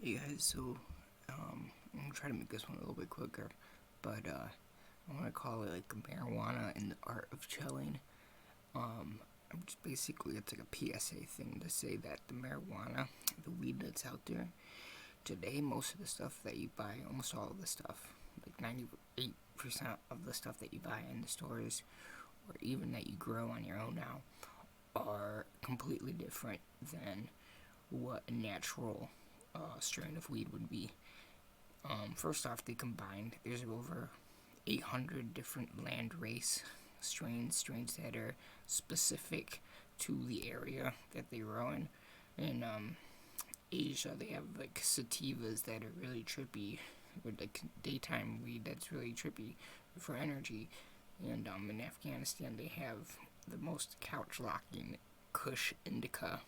Hey guys, so I'm gonna try to make this one a little bit quicker, but I want to call it like marijuana and the art of chilling. I'm just basically it's like a PSA thing to say that the marijuana, the weed that's out there today, most of the stuff that you buy, almost all of the stuff, like 98% of the stuff that you buy in the stores, or even that you grow on your own now, are completely different than what a natural strain of weed would be. First off, they combined. There's over 800 different land race strains that are specific to the area that they grow in. In Asia, they have like sativas that are really trippy, with like daytime weed that's really trippy for energy. And in Afghanistan, they have the most couch locking Kush indica,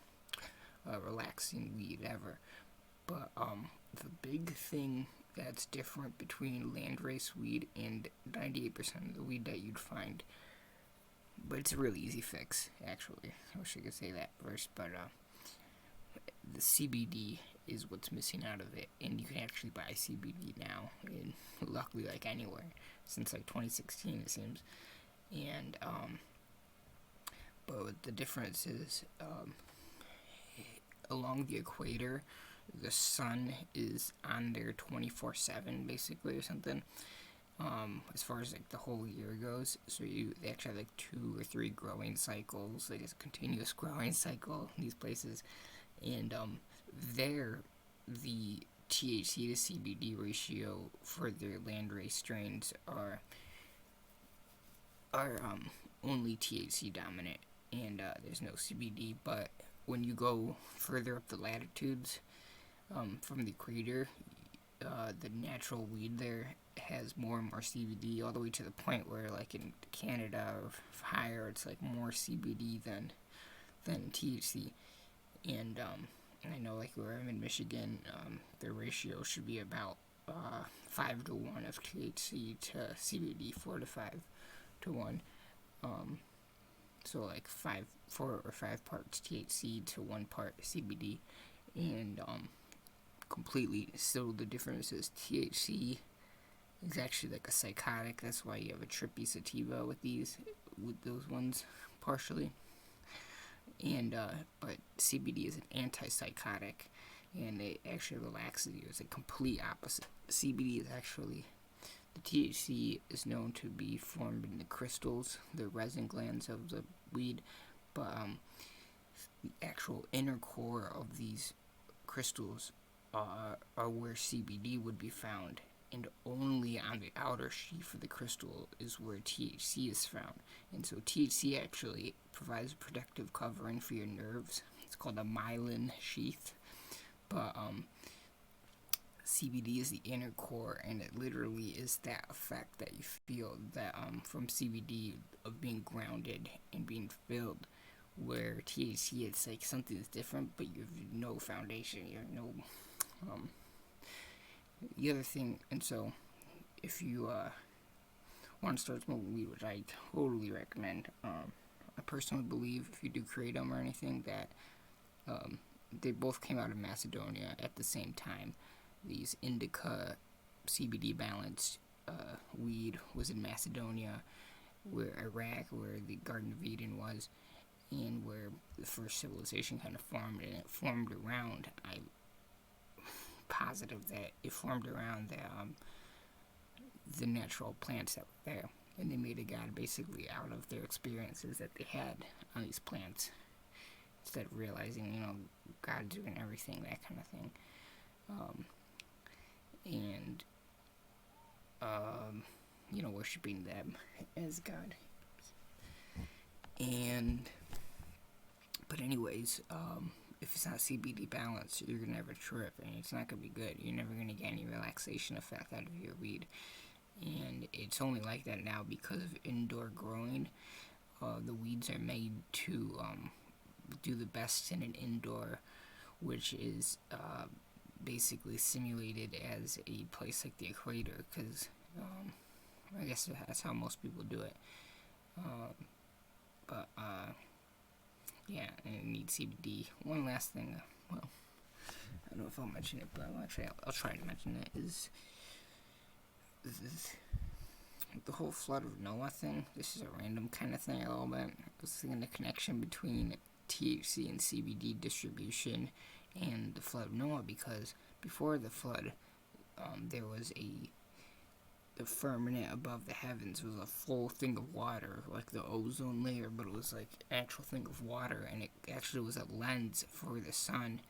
relaxing weed ever. But the big thing that's different between landrace weed and 98% of the weed that you'd find, but it's a really easy fix, actually. I wish I could say that first, but the CBD is what's missing out of it, and you can actually buy CBD now, and luckily, like anywhere, since like 2016, it seems. And but the difference is, along the equator, the sun is on there 24/7 basically, or something, as far as like the whole year goes. So they actually have like 2 or 3 growing cycles, like it's a continuous growing cycle in these places. And there, the THC to CBD ratio for their landrace strains are only THC dominant, and there's no CBD. But when you go further up the latitudes, from the equator, the natural weed there has more and more CBD, all the way to the point where, like in Canada or higher, it's like more CBD than THC. And I know, like where I'm in Michigan, the ratio should be about 5 to 1 of THC to CBD, 4 to 5 to 1. So like 4 or 5 parts THC to 1 part CBD, and completely. Still, the difference is THC is actually like a psychotic. That's why you have a trippy sativa with those ones, partially. And but CBD is an antipsychotic, and it actually relaxes you. It's a complete opposite. CBD is actually, the THC is known to be formed in the crystals, the resin glands of the weed, but the actual inner core of these crystals are where CBD would be found, and only on the outer sheath of the crystal is where THC is found. And so THC actually provides a protective covering for your nerves. It's called a myelin sheath. But CBD is the inner core, and it literally is that effect that you feel that from CBD, of being grounded and being filled. Where THC, it's like something's different, but you have no foundation. You have no the other thing. And so, if you want to start smoking weed, which I totally recommend, I personally believe, if you do kratom or anything, that they both came out of Macedonia at the same time. These indica CBD balanced weed was in Macedonia, where Iraq, where the Garden of Eden was, and where the first civilization kind of formed, and it formed around, I'm positive that it formed around the natural plants that were there, and they made a god basically out of their experiences that they had on these plants, instead of realizing, God doing everything, that kind of thing. And worshiping them as God. And but anyways, if it's not CBD balanced, you're gonna have a trip, and it's not gonna be good. You're never gonna get any relaxation effect out of your weed, and it's only like that now because of indoor growing. The weeds are made to do the best in an indoor, which is basically simulated as a place like the equator, because I guess that's how most people do it. But yeah, and it needs CBD. One last thing, well, I don't know if if I'll mention it, but actually I'll try to mention it, is the whole flood of Noah thing. This is a random kind of thing a little bit. I was thinking the connection between THC and CBD distribution and the flood of Noah, because before the flood, there was the firmament above the heavens was a full thing of water, like the ozone layer, but it was like an actual thing of water, and it actually was a lens for the sun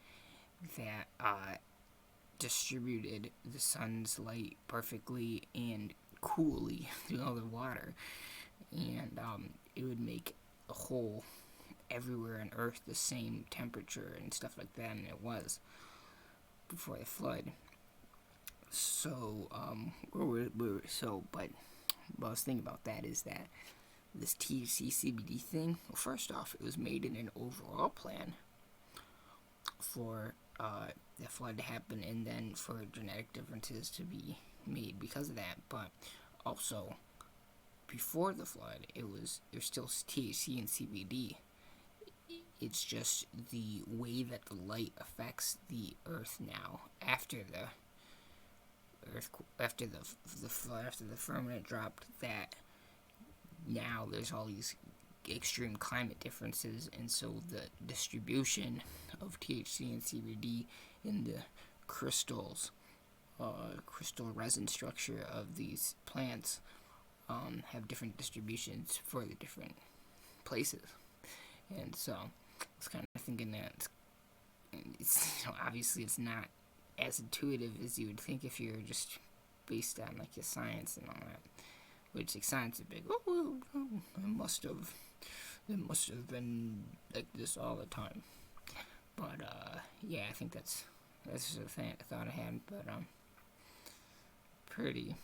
that distributed the sun's light perfectly and coolly through all the water, and it would make a whole everywhere on Earth the same temperature and stuff like that, and it was before the flood. So, but what I was thinking about that is that this THC CBD thing, well, first off, it was made in an overall plan for the flood to happen, and then for genetic differences to be made because of that. But also, before the flood, there's still THC and CBD. It's just the way that the light affects the Earth now after the flood, after the firmament dropped, that now there's all these extreme climate differences, and so the distribution of THC and CBD in the crystal resin structure of these plants have different distributions for the different places. And so I was kind of thinking that it's obviously it's not as intuitive as you would think if you're just based on like your science and all that, which like science is big. It must have been like this all the time. But yeah, I think that's just a thought I had. But pretty.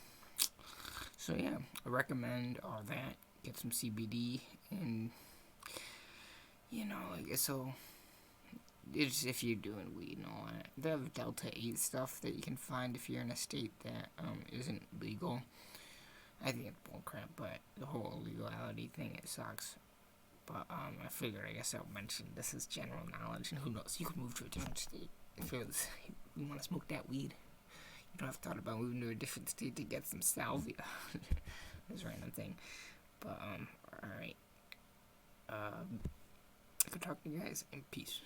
So yeah, I recommend all that. Get some CBD, and so it's if you're doing weed and all that. They have Delta 8 stuff that you can find if you're in a state that isn't legal. I think it's bullcrap, but the whole legality thing, it sucks. But I figured, I guess I'll mention this is general knowledge, and who knows, you could move to a different state if you want to smoke that weed. You don't have thought about moving to a different state to get some salvia. This random thing. But alright. I could talk to you guys, and peace.